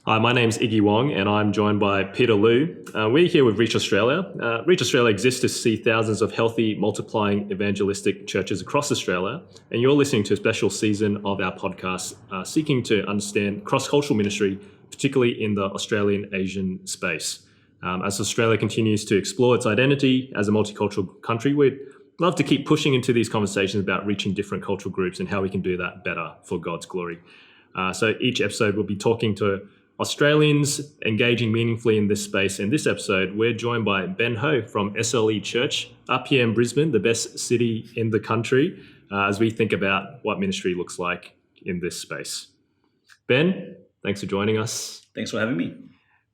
Hi, my name's Iggy Wong and I'm joined by Peter Liu. We're here with Reach Australia. Reach Australia exists to see thousands of healthy, multiplying evangelistic churches across Australia. And you're listening to a special season of our podcast seeking to understand cross-cultural ministry, particularly in the Australian Asian space. As Australia continues to explore its identity as a multicultural country, we'd love to keep pushing into these conversations about reaching different cultural groups and how we can do that better for God's glory. So each episode we'll be talking to Australians engaging meaningfully in this space. In this episode, we're joined by Ben Ho from SLE Church up here in Brisbane, the best city in the country, as we think about what ministry looks like in this space. Ben, thanks for joining us. Thanks for having me.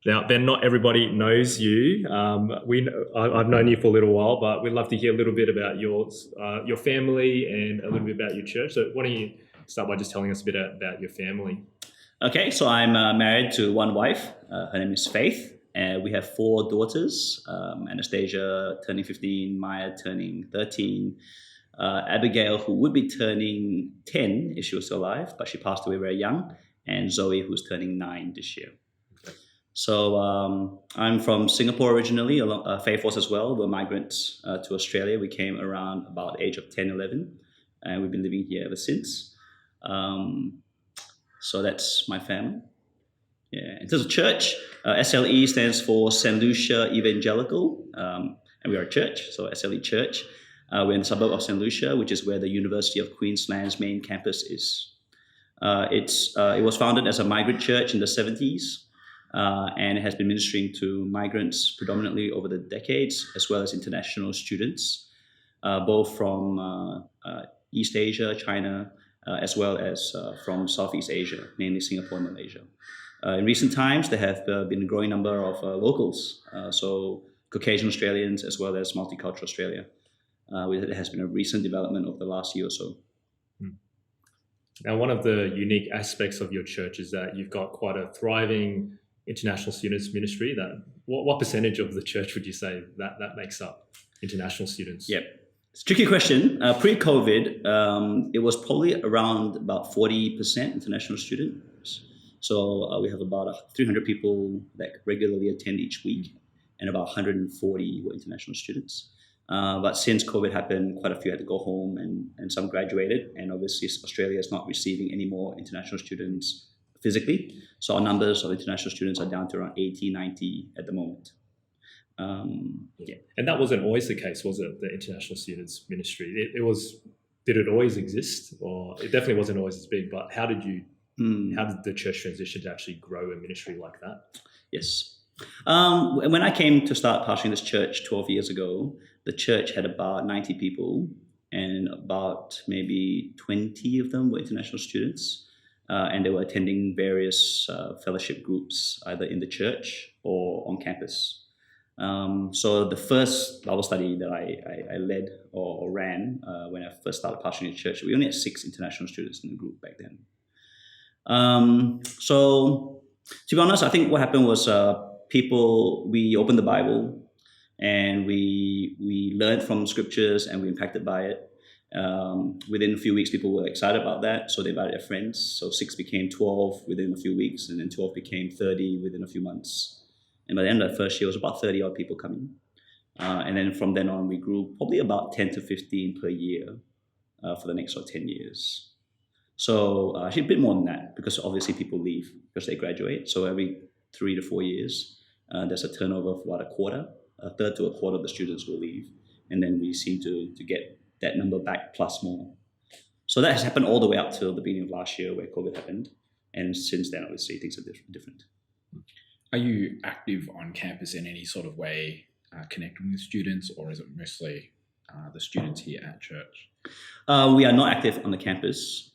Now, Ben, not everybody knows you. I've known you for a little while, but we'd love to hear a little bit about your family and a little bit about your church. So why don't you start by just telling us a bit about your family? Okay, so I'm married to one wife. Her name is Faith, and we have 4 daughters. Anastasia turning 15, Maya turning 13, Abigail, who would be turning 10 if she was still alive, but she passed away very young, and Zoe, who's turning 9 this year. Okay. So I'm from Singapore originally. Faith was as well. We're migrants to Australia. We came around about the age of 10, 11, and we've been living here ever since. So that's my family. Yeah. In terms of church, SLE stands for St. Lucia Evangelical, and we are a church, so SLE Church. We're in the suburb of St. Lucia, which is where the University of Queensland's main campus is. It was founded as a migrant church in the 70s, and it has been ministering to migrants predominantly over the decades, as well as international students, both from East Asia, China, as well as from Southeast Asia, mainly Singapore and Malaysia. In recent times, there have been a growing number of locals, so Caucasian Australians as well as multicultural Australia. It has been a recent development over the last year or so. Now, one of the unique aspects of your church is that you've got quite a thriving international students ministry. What percentage of the church would you say that makes up, international students? Yep. It's a tricky question. Pre-COVID, it was probably around about 40% international students. So we have about 300 people that regularly attend each week, and about 140 were international students. But since COVID happened, quite a few had to go home, and some graduated. And obviously, Australia is not receiving any more international students physically. So our numbers of international students are down to around 80, 90 at the moment. Yeah. And that wasn't always the case, was it? The international students ministry. It was. Did it always exist, or it definitely wasn't always as big? But how did the church transition to actually grow a ministry like that? Yes. When I came to start pastoring this church 12 years ago, the church had about 90 people, and about maybe 20 of them were international students, and they were attending various fellowship groups, either in the church or on campus. So the first Bible study that I led or ran when I first started pastoring the church, we only had 6 international students in the group back then. So to be honest, I think what happened was we opened the Bible and we learned from scriptures and we impacted by it. Within a few weeks, people were excited about that, so they invited their friends. So 6 became 12 within a few weeks, and then 12 became 30 within a few months. And by the end of the first year, it was about 30 odd people coming. And then from then on, we grew probably about 10 to 15 per year for the next 10 years. So actually a bit more than that, because obviously people leave because they graduate. So every 3 to 4 years, there's a turnover of about a third to a quarter of the students will leave. And then we seem to get that number back plus more. So that has happened all the way up till the beginning of last year where COVID happened. And since then, obviously, things are different. Are you active on campus in any sort of way, connecting with students, or is it mostly the students here at church? We are not active on the campus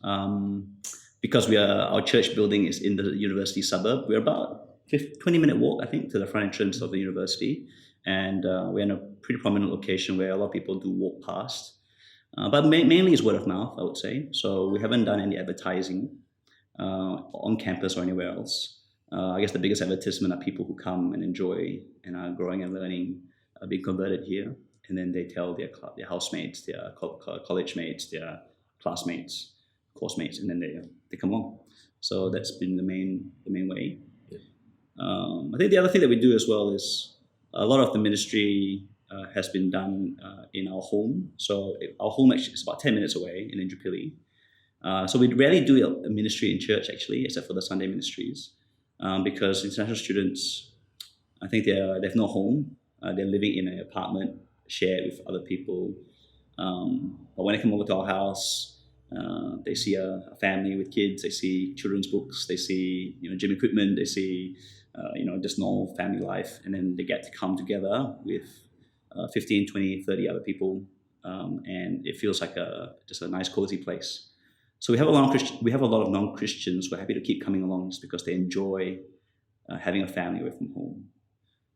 because our church building is in the university suburb. We're about 20-minute walk, I think, to the front entrance of the university, and we're in a pretty prominent location where a lot of people do walk past. But mainly it's word of mouth, I would say. So we haven't done any advertising on campus or anywhere else. I guess the biggest advertisement are people who come and enjoy and are growing and learning, being converted here, and then they tell their housemates, their college mates, their classmates, course mates, and then they come along. So that's been the main way. think the other thing that we do as well is a lot of the ministry has been done in our home. So our home actually is about 10 minutes away in Indooroopilly. So we rarely do a ministry in church actually, except for the Sunday ministries, because international students, I think they have no home. They're living in an apartment shared with other people. But when they come over to our house, they see a family with kids. They see children's books. They see gym equipment. They see just normal family life, and then they get to come together with 15, 20, 30 other people, and it feels like just a nice cozy place. So we have a lot of non-Christians who are happy to keep coming along just because they enjoy having a family away from home.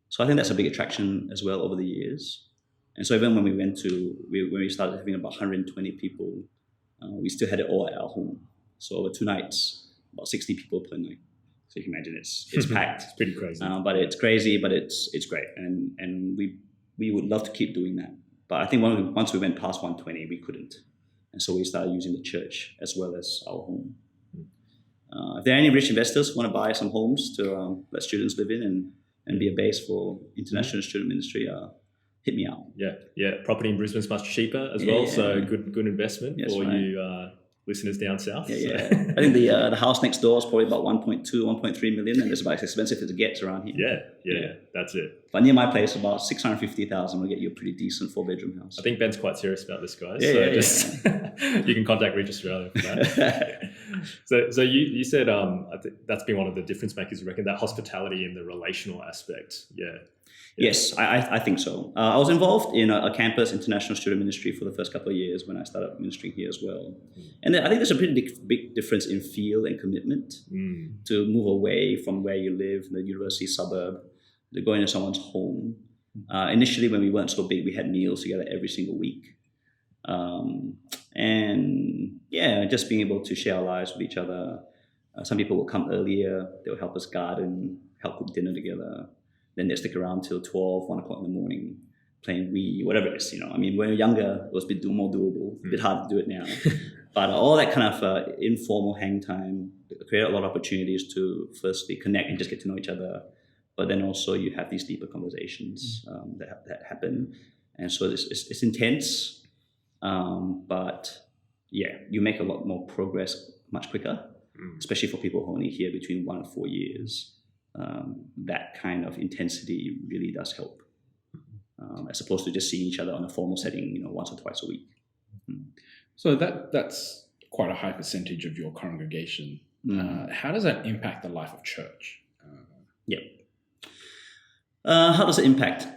So I think that's a big attraction as well over the years. And so even when we started having about 120 people, we still had it all at our home. So over 2 nights, about 60 people per night. So you can imagine it's packed. It's pretty crazy. But it's crazy, but it's great. And we would love to keep doing that. But I think once we went past 120, we couldn't. And so we started using the church as well as our home. If there are any rich investors who want to buy some homes to let students live in and be a base for international student ministry, hit me out. Yeah. Property in Brisbane is much cheaper as well, so good investment for you listeners down south. Yeah. I think the house next door is probably about 1.2, 1.3 million, and it's about as expensive as it gets around here. Yeah, that's it. But near my place, about 650,000 will get you a pretty decent 4-bedroom house. I think Ben's quite serious about this, guys. You can contact Reach Australia for that. So you said I think that's been one of the difference makers, you reckon, that hospitality and the relational aspect. Yeah. Yes, I think so. I was involved in a campus international student ministry for the first couple of years when I started ministering here as well. And I think there's a pretty big difference in feel and commitment to move away from where you live, the university suburb, to go into someone's home. Initially, when we weren't so big, we had meals together every single week. Just being able to share our lives with each other. Some people will come earlier. They'll help us garden, help cook dinner together. Then they stick around till 12, 1 o'clock in the morning, playing Wii, whatever it is. I mean, when you're younger, it was a bit more doable, a bit hard to do it now. But all that kind of informal hang time created a lot of opportunities to firstly connect and just get to know each other. But then also you have these deeper conversations that happen. And so it's intense. But yeah, you make a lot more progress much quicker, especially for people who are only here between 1 and 4 years. That kind of intensity really does help, as opposed to just seeing each other on a formal setting, once or twice a week. So that's quite a high percentage of your congregation. How does that impact the life of church? How does it impact?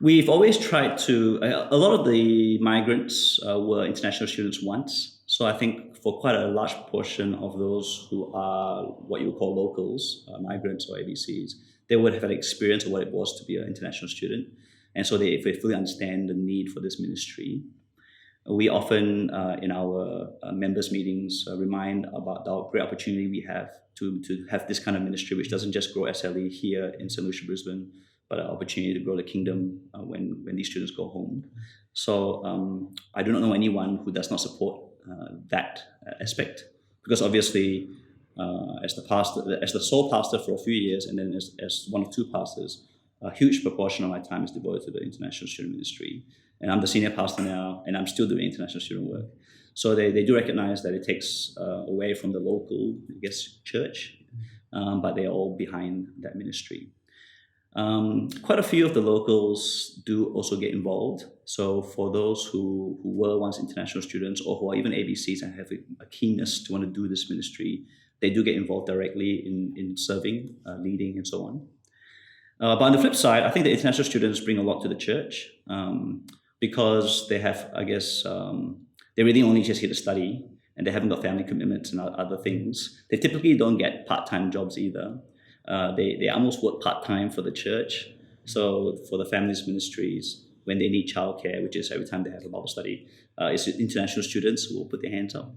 We've always tried to. A lot of the migrants were international students once. So I think for quite a large portion of those who are what you would call locals, migrants or ABCs, they would have had experience of what it was to be an international student. And so they fully understand the need for this ministry. We often, in our members' meetings, remind about the great opportunity we have to have this kind of ministry, which doesn't just grow SLE here in St. Lucia, Brisbane, but an opportunity to grow the kingdom when these students go home. So I do not know anyone who does not support that aspect, because obviously as the sole pastor for a few years, and then as one of 2 pastors, a huge proportion of my time is devoted to the international student ministry. And I'm the senior pastor now, and I'm still doing international student work. So they do recognize that it takes away from the local, church, but they're all behind that ministry. Quite a few of the locals do also get involved. So for those who were once international students or who are even ABCs and have a keenness to want to do this ministry, they do get involved directly in serving, leading, and so on. But on the flip side, I think the international students bring a lot to the church because they have, they really only just here to study, and they haven't got family commitments and other things. They typically don't get part-time jobs either. They almost work part-time for the church. So for the families ministries, when they need childcare, which is every time they have a Bible study, it's international students who will put their hands up.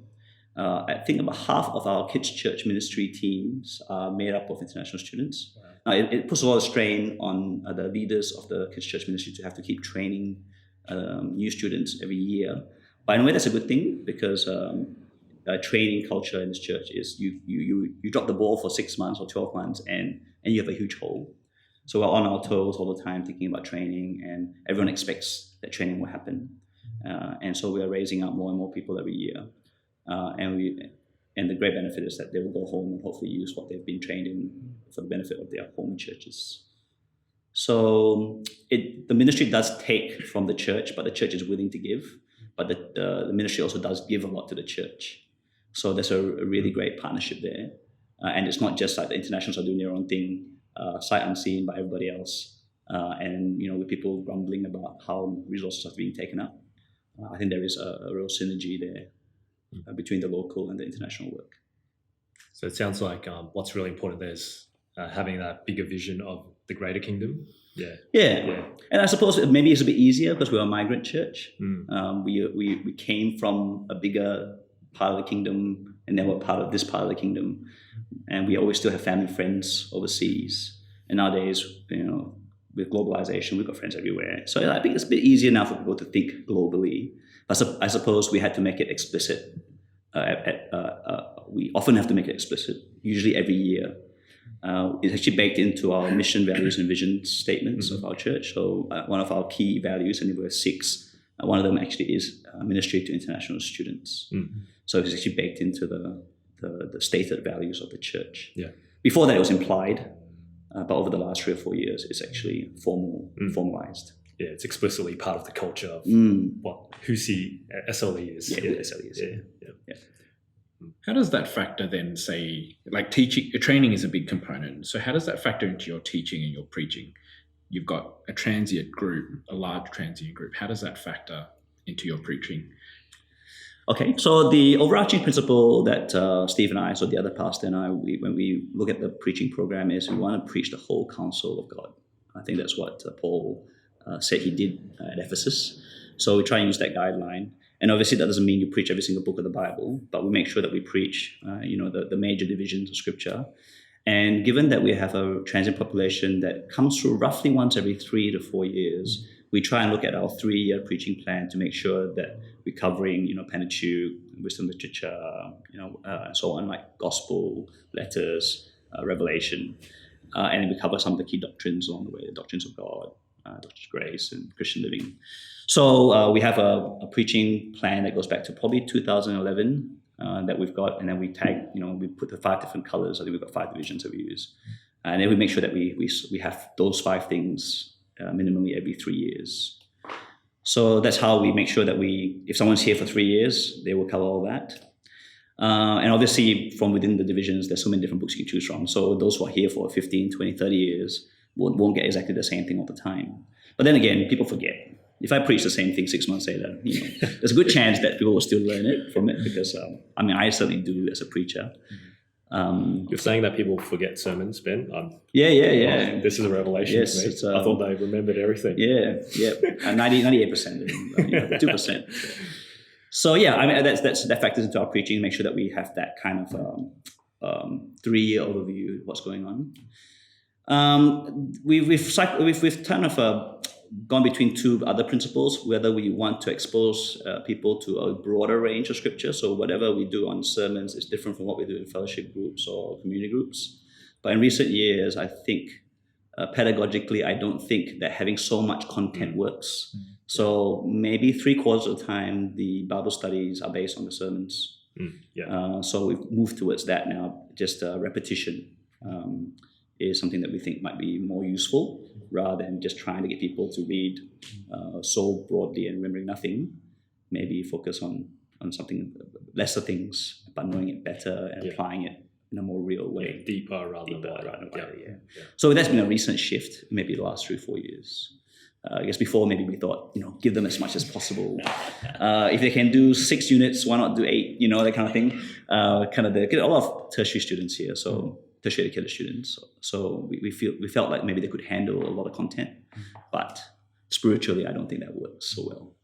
I think about half of our kids' church ministry teams are made up of international students. Wow. Now, it puts a lot of strain on the leaders of the kids' church ministry to have to keep training new students every year. But in a way, that's a good thing because training culture in this church is you drop the ball for 6 months or 12 months and you have a huge hole. So we're on our toes all the time thinking about training, and everyone expects that training will happen. And so we are raising up more and more people every year. And the great benefit is that they will go home and hopefully use what they've been trained in for the benefit of their home churches. So the ministry does take from the church, but the church is willing to give. But the ministry also does give a lot to the church. So there's a really great partnership there. And it's not just like the internationals are doing their own thing, sight unseen by everybody else. And, with people grumbling about how resources are being taken up. I think there is a real synergy there between the local and the international work. So it sounds like what's really important there is having that bigger vision of the greater kingdom. Yeah. And I suppose maybe it's a bit easier because we're a migrant church. We came from a bigger part of the kingdom, and then we're part of this part of the kingdom. And we always still have family friends overseas. And nowadays, with globalization, we've got friends everywhere. So I think it's a bit easier now for people to think globally. I suppose we had to make it explicit. We often have to make it explicit, usually every year. It's actually baked into our mission, values, and vision statements of our church. So one of our key values, and there were 6, one of them actually is ministry to international students. So it's actually baked into the stated values of the church. Yeah. Before that, it was implied. But over the last 3 or 4 years, it's actually formalized. Yeah, it's explicitly part of the culture of who SLE is. Yeah, SLE is. Yeah. How does that factor then, say, like training is a big component. So how does that factor into your teaching and your preaching? You've got a transient group, a large transient group. How does that factor into your preaching? Okay, so the overarching principle that Steve and I, so the other pastor and I, when we look at the preaching program, is we want to preach the whole counsel of God. I think that's what Paul said he did at Ephesus. So we try and use that guideline. And obviously that doesn't mean you preach every single book of the Bible, but we make sure that we preach, the major divisions of Scripture. And given that we have a transient population that comes through roughly once every 3 to 4 years, we try and look at our 3-year preaching plan to make sure that we're covering, Pentateuch, wisdom literature, and so on, like gospel, letters, Revelation. And then we cover some of the key doctrines along the way, the doctrines of God, doctrines of grace, and Christian living. So we have a preaching plan that goes back to probably 2011 that we've got, and then we tag, we put the 5 different colors. I think we've got 5 divisions that we use. And then we make sure that we have those 5 things minimally every 3 years. So that's how we make sure that if someone's here for 3 years, they will cover all that. And obviously from within the divisions, there's so many different books you can choose from. So those who are here for 15, 20, 30 years won't get exactly the same thing all the time. But then again, people forget. If I preach the same thing 6 months later, there's a good chance that people will still learn it from it because, I certainly do as a preacher. You're saying that people forget sermons, Ben? Yeah. This is a revelation to me. I thought they remembered everything. Yeah. 98%, 2%. So that factors into our preaching. Make sure that we have that kind of 3-year overview of what's going on. We've kind of gone between 2 other principles, whether we want to expose people to a broader range of Scripture. So whatever we do on sermons is different from what we do in fellowship groups or community groups. But in recent years, I think pedagogically, I don't think that having so much content works. So maybe 3/4 of the time, the Bible studies are based on the sermons. So we've moved towards that now. Just repetition is something that we think might be more useful rather than just trying to get people to read so broadly and remembering nothing. Maybe focus on something, lesser things, but knowing it better and applying it in a more real way. Deeper rather than wider. Yeah. So that's been a recent shift, maybe the last 3 or 4 years. I guess before maybe we thought, give them as much as possible. If they can do 6 units, why not do 8? That kind of thing. Get a lot of tertiary students here, so tertiary educated students. So we felt like maybe they could handle a lot of content, but spiritually, I don't think that works so well.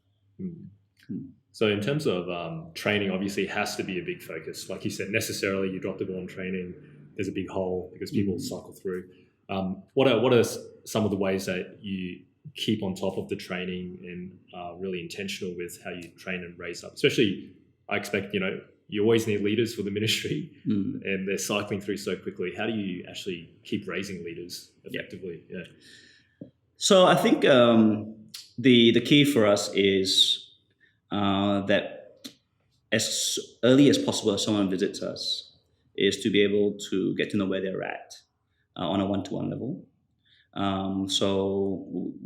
So in terms of training, obviously has to be a big focus. Like you said, necessarily you drop the ball on training, there's a big hole because people cycle through. What are some of the ways that you keep on top of the training and are really intentional with how you train and raise up? Especially, I expect, you always need leaders for the ministry, Mm. and they're cycling through so quickly. How do you actually keep raising leaders effectively? Yeah. So I think the key for us is that as early as possible, if someone visits us, is to be able to get to know where they're at on a one-to-one level. So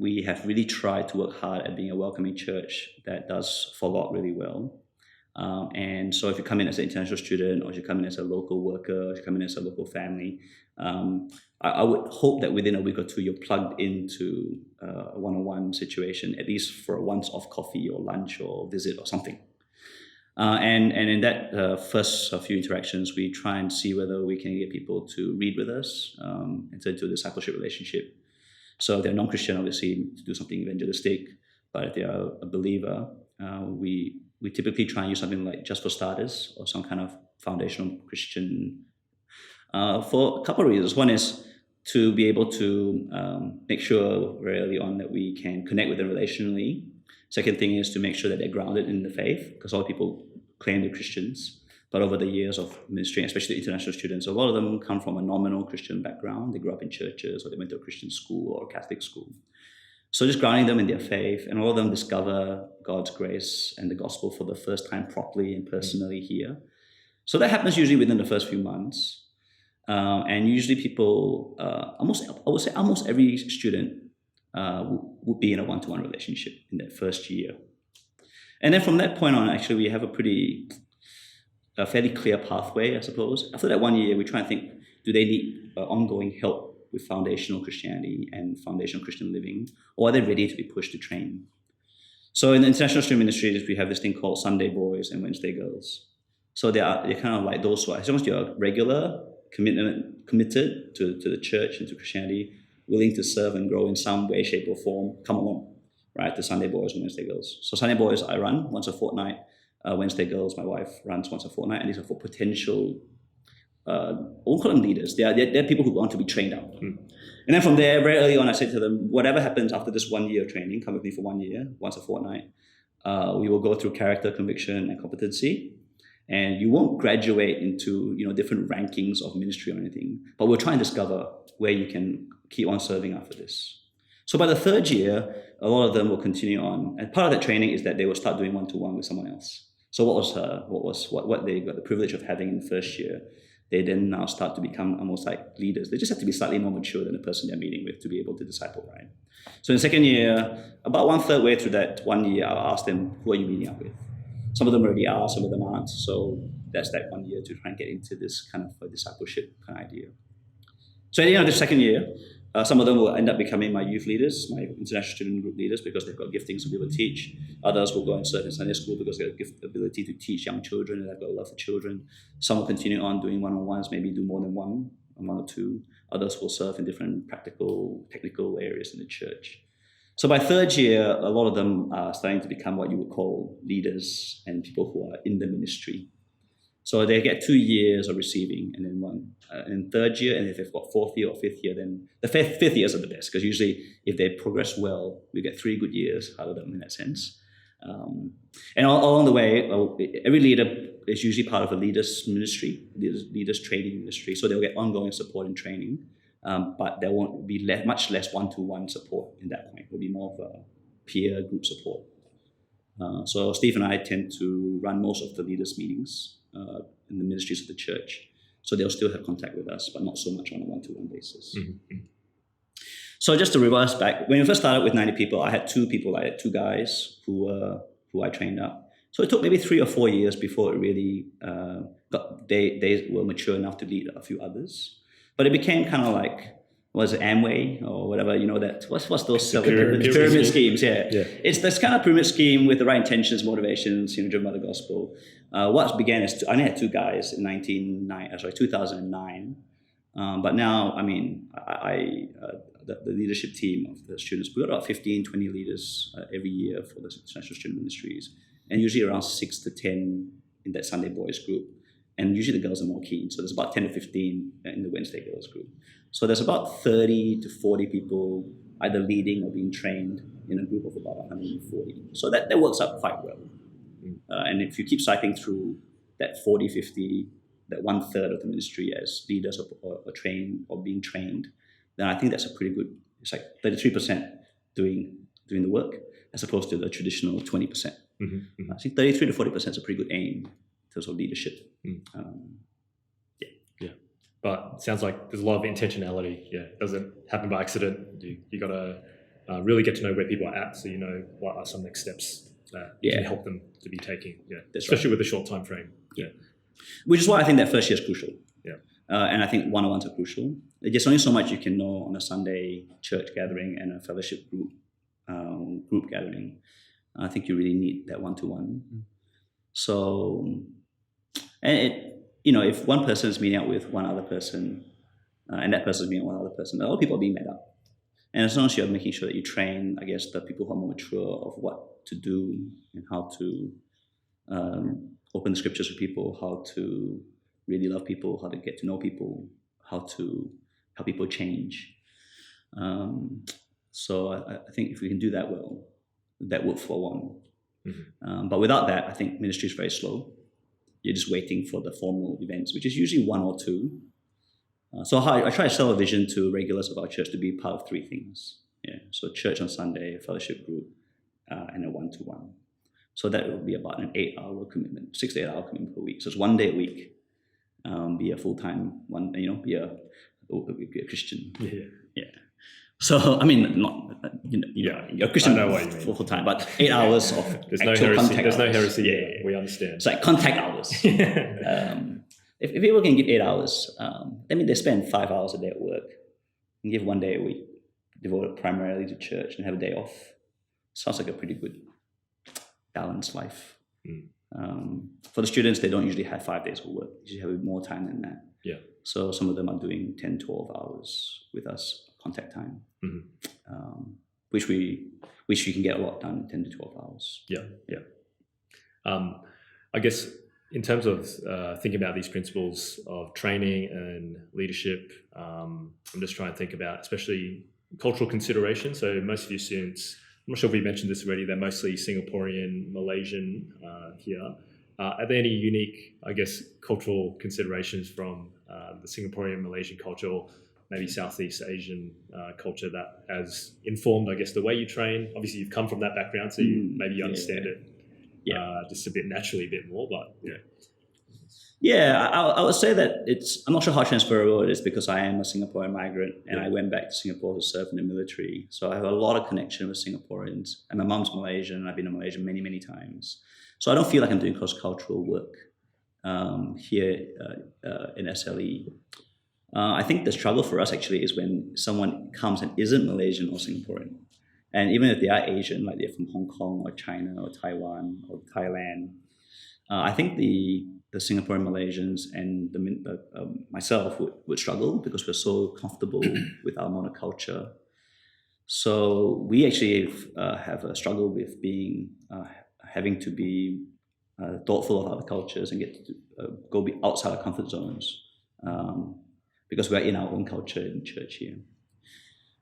we have really tried to work hard at being a welcoming church that does follow up really well. And so if you come in as an international student, or if you come in as a local worker, or if you come in as a local family, I would hope that within a week or two you're plugged into a one-on-one situation, at least for a once-off coffee or lunch or visit or something. And in that first few interactions, we try and see whether we can get people to read with us, enter into a discipleship relationship. So if they're non-Christian, obviously, to do something evangelistic. But if they are a believer, we typically try and use something like Just for Starters or some kind of foundational Christian for a couple of reasons. One is to be able to make sure very early on that we can connect with them relationally. Second thing is to make sure that they're grounded in the faith, because a lot of people claim they're Christians, but over the years of ministry, especially the international students, a lot of them come from a nominal Christian background. They grew up in churches, or they went to a Christian school or a Catholic school. So just grounding them in their faith, and all of them discover God's grace and the gospel for the first time properly and personally here. So that happens usually within the first few months. And usually people, I would say almost every student would be in a one-to-one relationship in that first year. And then from that point on, actually, we have a fairly clear pathway, I suppose. After that 1 year, we try and think, do they need ongoing help with foundational Christianity and foundational Christian living, or are they ready to be pushed to train? So in the international student ministries, we have this thing called Sunday Boys and Wednesday Girls. So they're kind of like those who are, as long as you're regular, committed to the church and to Christianity, willing to serve and grow in some way, shape, or form, come along, right, to Sunday Boys and Wednesday Girls. So Sunday Boys, I run once a fortnight. Wednesday Girls, my wife runs once a fortnight, and these are for potential, I won't call them leaders. They're people who want to be trained up. And then from there, very early on, I said to them, whatever happens after this 1 year of training, come with me for 1 year, once a fortnight. We will go through character, conviction, and competency. And you won't graduate into different rankings of ministry or anything, but we'll try and discover where you can keep on serving after this. So by the third year, a lot of them will continue on, and part of that training is that they will start doing one-to-one with someone else. So what they got the privilege of having in the first year, they then now start to become almost like leaders. They just have to be slightly more mature than the person they're meeting with to be able to disciple, right? So in the second year, about 1/3 way through that 1 year, I'll ask them, who are you meeting up with? Some of them already are, some of them aren't. So that's that 1 year to try and get into this kind of discipleship kind of idea. So at the end of the second year, some of them will end up becoming my youth leaders, my international student group leaders, because they've got giftings to be able to teach. Others will go and serve in Sunday school because they've got the ability to teach young children, and they've got a love for children. Some will continue on doing one-on-ones, maybe do more than one or two. Others will serve in different practical, technical areas in the church. So by third year, a lot of them are starting to become what you would call leaders and people who are in the ministry. So they get 2 years of receiving, and then one in third year, and if they've got fourth year or fifth year, then the fifth years are the best, because usually if they progress well, we get 3 good years out of them in that sense. And along the way, every leader is usually part of a leaders ministry, leaders training ministry, so they'll get ongoing support and training, but there won't be much less one-to-one support in that point. It will be more of a peer group support. So Steve and I tend to run most of the leaders meetings in the ministries of the church. So they'll still have contact with us, but not so much on a one-to-one basis. Mm-hmm. So just to reverse back, when we first started with 90 people, I had 2 people. I had 2 guys who I trained up. So it took maybe 3 or 4 years before it really they were mature enough to lead a few others. But it became kind of like, was it Amway or whatever, what's those pyramid schemes? Yeah. It's this kind of pyramid scheme with the right intentions, motivations, driven by the gospel. What began as I only had 2 guys in 2009. But now, I mean, the leadership team of the students, we got about 15, 20 leaders every year for the international student ministries, and usually around 6 to 10 in that Sunday Boys group. And usually the girls are more keen. So there's about 10 to 15 in the Wednesday Girls group. So there's about 30 to 40 people either leading or being trained in a group of about 140. So that works out quite well. And if you keep cycling through that 40, 50, that 1/3 of the ministry as leaders or trained or being trained, then I think that's a pretty good. It's like 33% doing the work as opposed to the traditional 20%. I think 33 to 40% is a pretty good aim in terms of leadership. But it sounds like there's a lot of intentionality. Yeah, it doesn't happen by accident. You got to really get to know where people are at, so you know what are some next steps that you can help them to be taking. Yeah, especially with a short time frame. Yeah, which is why I think that first year is crucial. Yeah, and I think one-on-ones are crucial. There's only so much you can know on a Sunday church gathering and a fellowship group gathering. I think you really need that one-to-one. So, and if one person is meeting out with one other person, and that person is meeting with one other person, a lot of people are being met up. And as long as you're making sure that you train, I guess, the people who are more mature of what to do and how to open the scriptures with people, how to really love people, how to get to know people, how to help people change. So I think if we can do that well, that will flow on. But without that, I think ministry is very slow. You're just waiting for the formal events, which is usually one or two. So I try to sell a vision to regulars of our church to be part of three things. Yeah. So church on Sunday, a fellowship group, and a one-to-one. So that will be about an 8-hour commitment, 6 to 8 hour commitment per week. So it's 1 day a week. Be a full-time one, be a Christian. Yeah. So I mean, not you're a Christian full time, but 8 hours of there's actual no heresy. contact. There's no hours. heresy. Yeah. We understand. It's like contact hours. If people can give 8 hours, that means they spend 5 hours a day at work and give 1 day a week devoted primarily to church and have a day off. Sounds like a pretty good balanced life. For the students, they don't usually have 5 days of work. They usually have more time than that. Yeah. So some of them are doing 10, 12 hours with us, contact time, which we can get a lot done in 10 to 12 hours. Yeah. I guess in terms of thinking about these principles of training and leadership, I'm just trying to think about especially cultural considerations. So most of your students, I'm not sure if we mentioned this already, they're mostly Singaporean, Malaysian here. Are there any unique, I guess, cultural considerations from the Singaporean, Malaysian culture, or maybe Southeast Asian culture that has informed, I guess, the way you train? Obviously, you've come from that background, so maybe you understand it just a bit naturally, a bit more, but yeah. Yeah, I would say that I'm not sure how transferable it is because I am a Singaporean migrant and I went back to Singapore to serve in the military. So I have a lot of connection with Singaporeans. And my mom's Malaysian and I've been to Malaysia many, many times. So I don't feel like I'm doing cross-cultural work here in SLE. I think the struggle for us actually is when someone comes and isn't Malaysian or Singaporean. And even if they are Asian, like they're from Hong Kong or China or Taiwan or Thailand, I think the Singaporean Malaysians and myself would struggle because we're so comfortable with our monoculture. So we actually have a struggle with having to be thoughtful of other cultures and get to go outside our comfort zones because we're in our own culture in church here.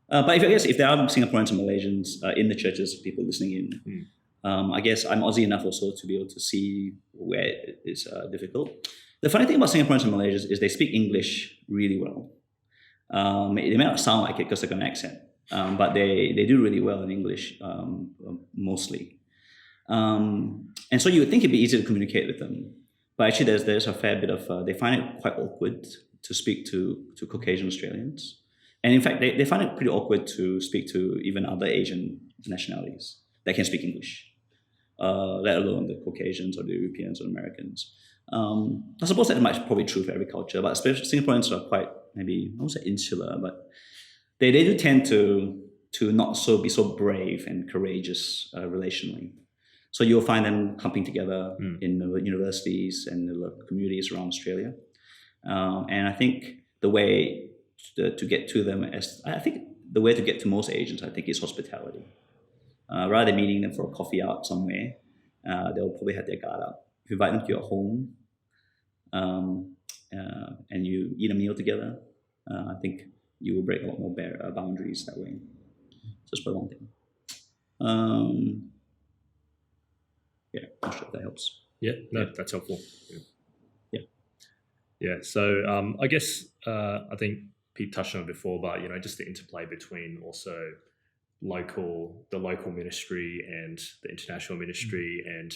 But I guess if there are Singaporeans and Malaysians in the churches, people listening in, I guess I'm Aussie enough also to be able to see where it's difficult. The funny thing about Singaporeans and Malaysians is they speak English really well. They may not sound like it because they've got an accent, but they do really well in English mostly. And so you would think it'd be easy to communicate with them. But actually there's a fair bit of, they find it quite awkward to speak to Caucasian Australians. And in fact, they find it pretty awkward to speak to even other Asian nationalities that can speak English, let alone the Caucasians or the Europeans or Americans. I suppose that might probably be true for every culture, but especially Singaporeans are quite maybe, I won't say insular, but they do tend to not be so brave and courageous relationally. So you'll find them clumping together in the universities and the communities around Australia. And I think the way to get to them the way to get to most Asians, I think, is hospitality. Rather than meeting them for a coffee out somewhere, they'll probably have their guard up. If you invite them to your home and you eat a meal together, I think you will break a lot more boundaries that way. Just for one thing. Yeah, I'm not sure if that helps. Yeah, no, that's helpful. Yeah. Yeah. So I guess I think Pete touched on it before, but just the interplay between also the local ministry and the international ministry, and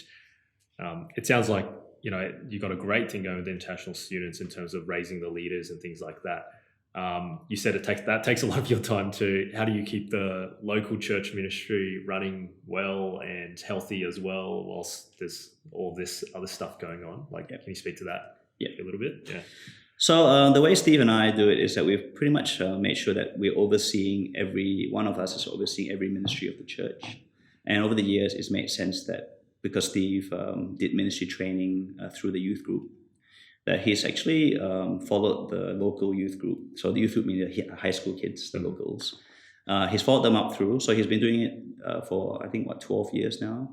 it sounds like you got a great thing going with the international students in terms of raising the leaders and things like that. You said that takes a lot of your time too. How do you keep the local church ministry running well and healthy as well, whilst there's all this other stuff going on? Like, can you speak to that a little bit? Yeah. So the way Steve and I do it is that we've pretty much made sure that we're overseeing one of us is overseeing every ministry of the church. And over the years, it's made sense that because Steve did ministry training through the youth group, that he's actually followed the local youth group. So the youth group means the high school kids, the locals. He's followed them up through. So he's been doing it for, I think, 12 years now.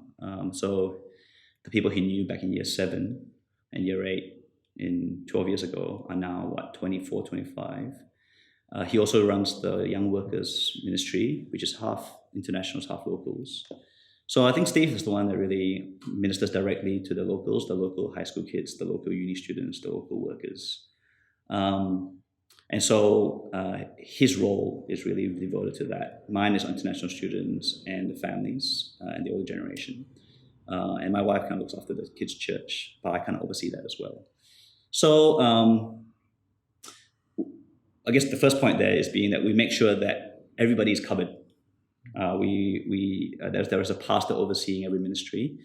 So the people he knew back in year 7 and year 8 in 12 years ago are now 24, 25. He also runs the young workers ministry, which is half internationals, half locals. So I think Steve is the one that really ministers directly to the locals, the local high school kids, the local uni students, the local workers. And so his role is really devoted to that. Mine is international students and the families and the older generation. And my wife kind of looks after the kids' church, but I kind of oversee that as well. So I guess the first point there is being that we make sure that everybody is covered. There is a pastor overseeing every ministry,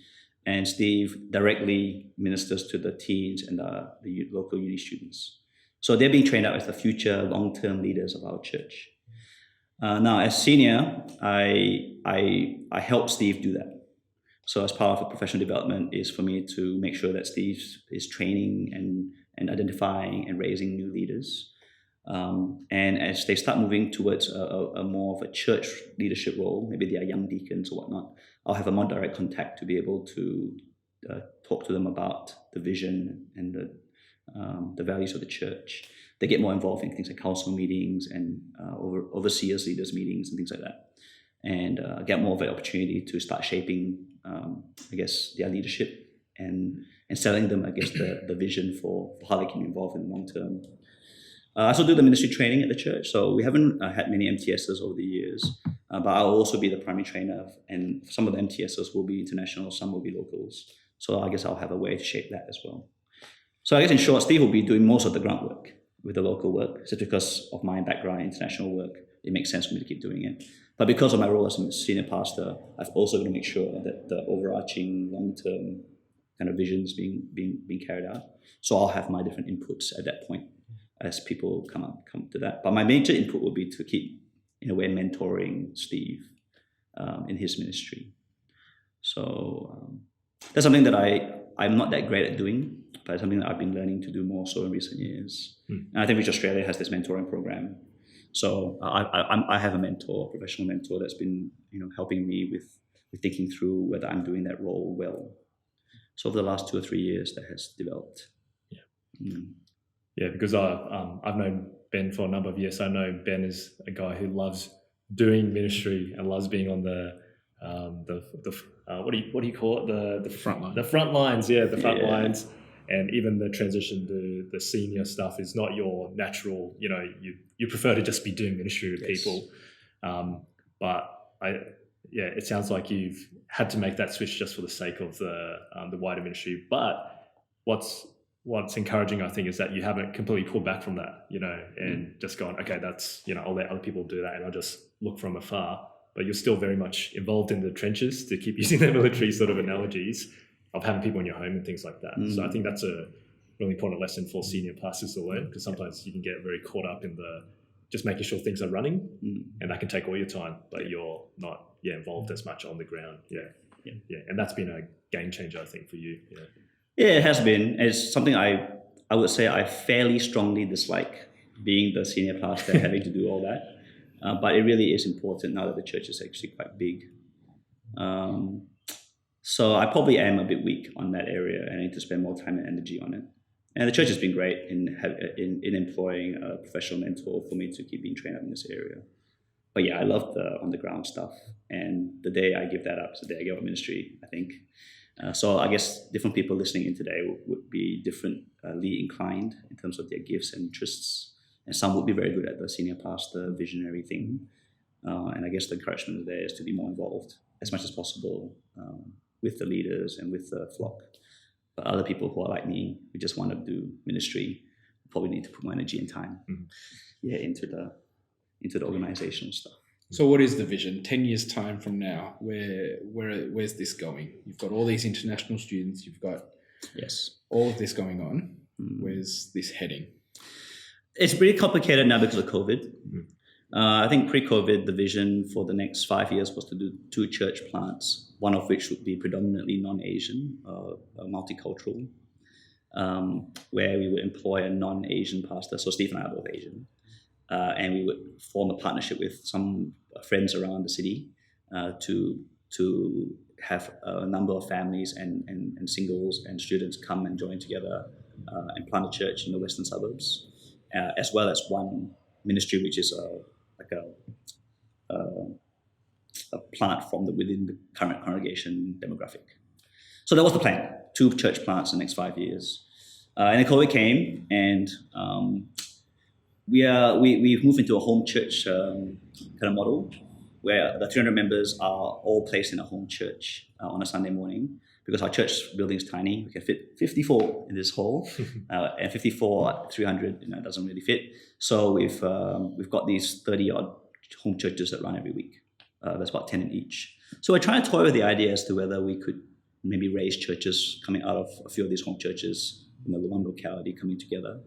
and Steve directly ministers to the teens and the local uni students. So they're being trained up as the future long-term leaders of our church. Now, as senior, I help Steve do that. So as part of a professional development is for me to make sure that Steve is training and identifying and raising new leaders. And as they start moving towards a more of a church leadership role, maybe they are young deacons or whatnot, I'll have a more direct contact to be able to talk to them about the vision and the values of the church. They get more involved in things like council meetings and overseers, leaders meetings and things like that, and get more of an opportunity to start shaping, I guess, their leadership and selling them, I guess, the vision for how they can be involved in the long term. I also do the ministry training at the church, so we haven't had many MTSs over the years, but I'll also be the primary trainer, and some of the MTSs will be international, some will be locals. So I guess I'll have a way to shape that as well. So I guess in short, Steve will be doing most of the groundwork with the local work, just because of my background in international work. It makes sense for me to keep doing it. But because of my role as a senior pastor, I've also got to make sure that the overarching long-term kind of vision is being carried out. So I'll have my different inputs at that point as people come to that. But my major input will be to keep, in a way, mentoring Steve in his ministry. So that's something that I'm not that great at doing, but it's something that I've been learning to do more so in recent years. And I think Reach Australia has this mentoring program. So I have a mentor, a professional mentor that's been helping me with thinking through whether I'm doing that role well. So over the last 2 or 3 years, that has developed. Yeah, because I've known Ben for a number of years. So I know Ben is a guy who loves doing ministry and loves being on the what do you call it, the front line. The front lines, yeah, the front lines, and even the transition to the senior stuff is not your natural. You prefer to just be doing ministry with people, but it sounds like you've had to make that switch just for the sake of the wider ministry. But what's encouraging, I think, is that you haven't completely pulled back from that, and just gone, okay, that's, I'll let other people do that and I'll just look from afar. But you're still very much involved in the trenches, to keep using the military sort of analogies of having people in your home and things like that. So I think that's a really important lesson for senior pastors to learn, because sometimes you can get very caught up in just making sure things are running, and that can take all your time, but you're not involved as much on the ground. And that's been a game changer, I think, for you. Yeah, it has been. It's something I would say I fairly strongly dislike, being the senior pastor, having to do all that. But it really is important now that the church is actually quite big. So I probably am a bit weak on that area, and I need to spend more time and energy on it. And the church has been great in employing a professional mentor for me to keep being trained up in this area. But I love the on-the-ground stuff. And the day I give that up is the day I give up ministry, I think. So I guess different people listening in today would be differently inclined in terms of their gifts and interests. And some would be very good at the senior pastor visionary thing. And I guess the encouragement there is to be more involved as much as possible with the leaders and with the flock. But other people who are like me, who just want to do ministry, probably need to put more energy and time into the organizational stuff. So what is the vision? 10 years time from now, where's this going? You've got all these international students, you've got all of this going on. Where's this heading? It's pretty complicated now because of COVID. I think pre-COVID, the vision for the next 5 years was to do 2 church plants, one of which would be predominantly non-Asian, multicultural, where we would employ a non-Asian pastor. So Steve and I are both Asian. And we would form a partnership with some friends around the city to have a number of families and singles and students come and join together and plant a church in the western suburbs, as well as one ministry which is a plant from within the current congregation demographic. So that was the plan: 2 church plants in the next 5 years. And then COVID came, and we've moved into a home church kind of model, where the 300 members are all placed in a home church on a Sunday morning, because our church building is tiny. We can fit 54 in this hall, and 54 at 300, doesn't really fit. So we've got these 30 odd home churches that run every week. That's about 10 in each. So we're trying to toy with the idea as to whether we could maybe raise churches coming out of a few of these home churches in the one locality coming together.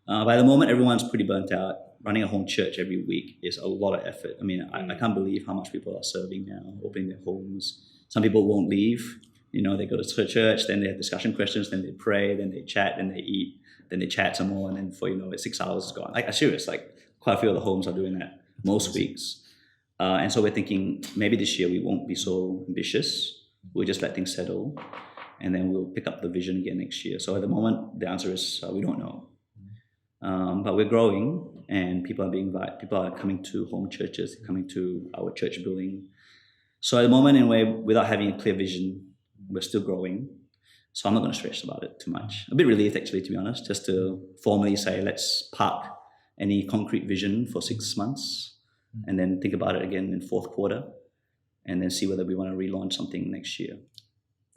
By the moment, everyone's pretty burnt out. Running a home church every week is a lot of effort. I mean, I can't believe how much people are serving now, opening their homes. Some people won't leave. They go to church, then they have discussion questions, then they pray, then they chat, then they eat, then they chat some more, and then for 6 hours is gone. I'm serious. Quite a few of the homes are doing that most weeks. And so we're thinking maybe this year we won't be so ambitious. We'll just let things settle, and then we'll pick up the vision again next year. So at the moment, the answer is we don't know. But we're growing, and people are being invited. People are coming to home churches, coming to our church building. So at the moment, in a way, without having a clear vision, we're still growing. So I'm not going to stress about it too much. A bit relieved, actually, to be honest, just to formally say, let's park any concrete vision for 6 months, and then think about it again in fourth quarter, and then see whether we want to relaunch something next year.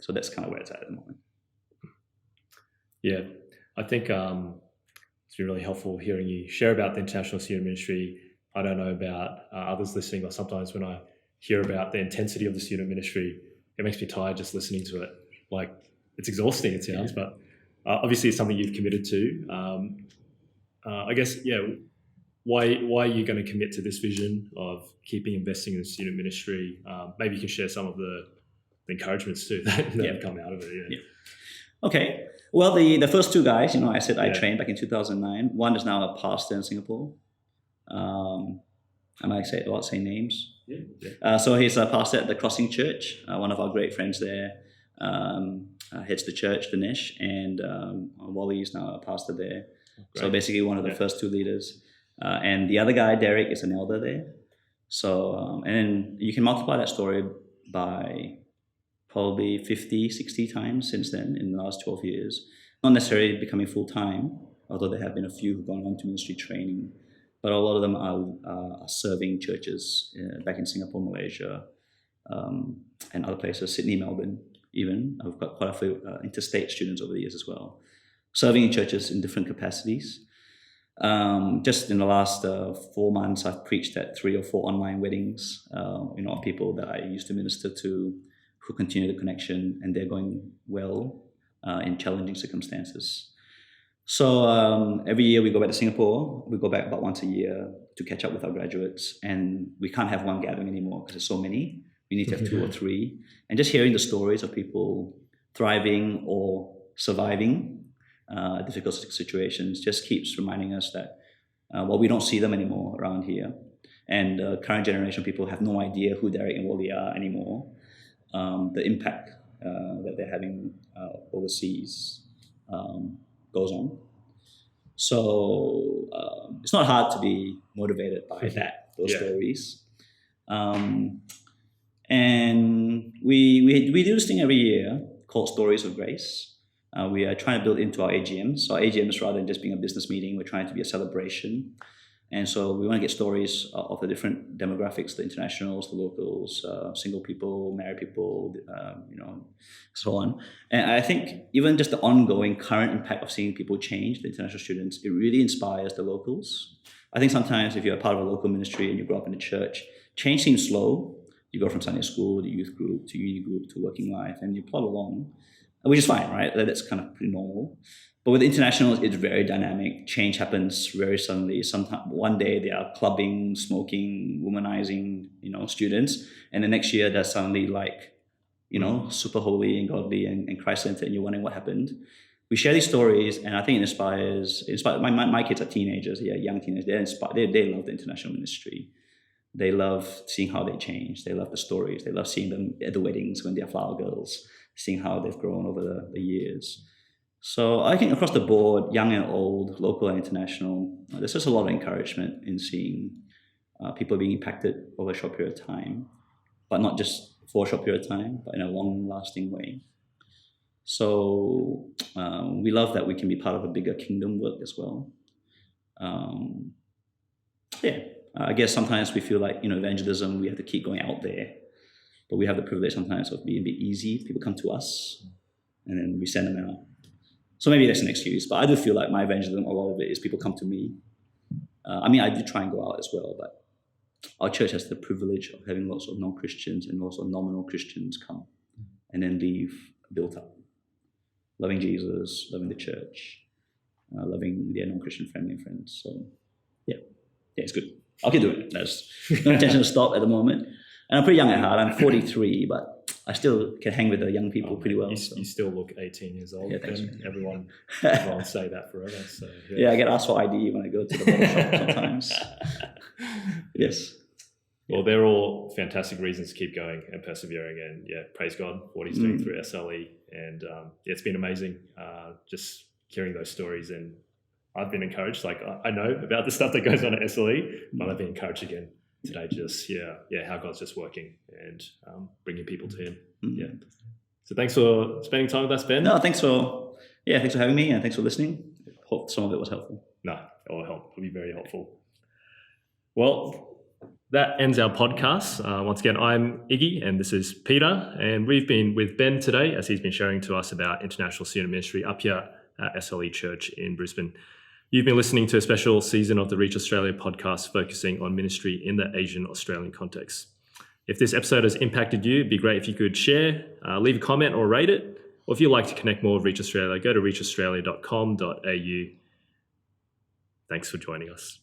So that's kind of where it's at the moment. Yeah, I think it's been really helpful hearing you share about the international student ministry. I don't know about others listening, but sometimes when I hear about the intensity of the student ministry, it makes me tired just listening to it. It's exhausting, it sounds, but obviously it's something you've committed to. I guess, why are you going to commit to this vision of keeping investing in student ministry? Maybe you can share some of the encouragements too that have come out of it. Yeah. Okay. Well, the first 2 guys, I said I trained back in 2009. One is now a pastor in Singapore. I might say without saying names. Yeah. So he's a pastor at the Crossing Church. One of our great friends there heads the church, Dinesh, and Wally is now a pastor there. Great. So basically one of the first 2 leaders. And the other guy, Derek, is an elder there. So, and you can multiply that story by probably 50, 60 times since then in the last 12 years. Not necessarily becoming full-time, although there have been a few who've gone on to ministry training. But a lot of them are serving churches back in Singapore, Malaysia, and other places, Sydney, Melbourne even. I've got quite a few interstate students over the years as well, serving in churches in different capacities. Just in the last 4 months, I've preached at 3 or 4 online weddings, of people that I used to minister to who continue the connection, and they're going well in challenging circumstances. So every year we go back to Singapore. We go back about once a year to catch up with our graduates, and we can't have one gathering anymore because there's so many. We need to have 2 or 3. And just hearing the stories of people thriving or surviving difficult situations just keeps reminding us that we don't see them anymore around here. And current generation people have no idea who Derek and Wally are anymore. The impact that they're having overseas goes on. So it's not hard to be motivated by those stories. And we do this thing every year called Stories of Grace. We are trying to build into our AGMs. So our AGMs, rather than just being a business meeting, we're trying to be a celebration. And so we want to get stories of the different demographics, the internationals, the locals, single people, married people, so on. And I think even just the ongoing current impact of seeing people change, the international students, it really inspires the locals. I think sometimes if you're a part of a local ministry and you grow up in a church, change seems slow. You go from Sunday school to youth group to uni group to working life, and you plod along, which is fine, right? That's kind of pretty normal. But with internationals, it's very dynamic. Change happens very suddenly. Sometimes one day they are clubbing, smoking, womanizing, students, and the next year they're suddenly like, super holy and godly and Christ-centered, and you're wondering what happened. We share these stories, and I think it inspires. My kids are teenagers, young teenagers. They're inspired. They love the international ministry. They love seeing how they change. They love the stories. They love seeing them at the weddings when they're flower girls, seeing how they've grown over the years. So I think across the board, young and old, local and international, there's just a lot of encouragement in seeing people being impacted over a short period of time, but not just for a short period of time, but in a long-lasting way. So we love that we can be part of a bigger kingdom work as well. I guess sometimes we feel like, evangelism, we have to keep going out there, but we have the privilege sometimes of being a bit easy. People come to us and then we send them out. So maybe that's an excuse, but I do feel like my evangelism, a lot of it is people come to me. I do try and go out as well, but our church has the privilege of having lots of non-Christians and lots of nominal Christians come and then leave built up, loving Jesus, loving the church, loving their non-Christian family and friends. So yeah, it's good. I'll keep doing it. There's no intention to stop at the moment. And I'm pretty young at heart. I'm 43, but I still can hang with the young people pretty well. You still look 18 years old. Yeah, thanks. Everyone say that forever. So yeah, I get asked for ID when I go to the bottle shop sometimes. Yes. Well, they're all fantastic reasons to keep going and persevering. And praise God for what he's doing through SLE. And it's been amazing just hearing those stories. And I've been encouraged. Like I know about the stuff that goes on at SLE, but I've been encouraged again today. Just how God's just working and bringing people to Him. Yeah. So thanks for spending time with us, Ben. No, thanks for having me, and thanks for listening. Hope some of it was helpful. No, it'll help. It'll be very helpful. Well, that ends our podcast. Once again, I'm Iggy, and this is Peter, and we've been with Ben today as he's been sharing to us about international student ministry up here at SLE Church in Brisbane. You've been listening to a special season of the Reach Australia podcast focusing on ministry in the Asian Australian context. If this episode has impacted you, it'd be great if you could share, leave a comment or rate it. Or if you'd like to connect more with Reach Australia, go to reachaustralia.com.au. Thanks for joining us.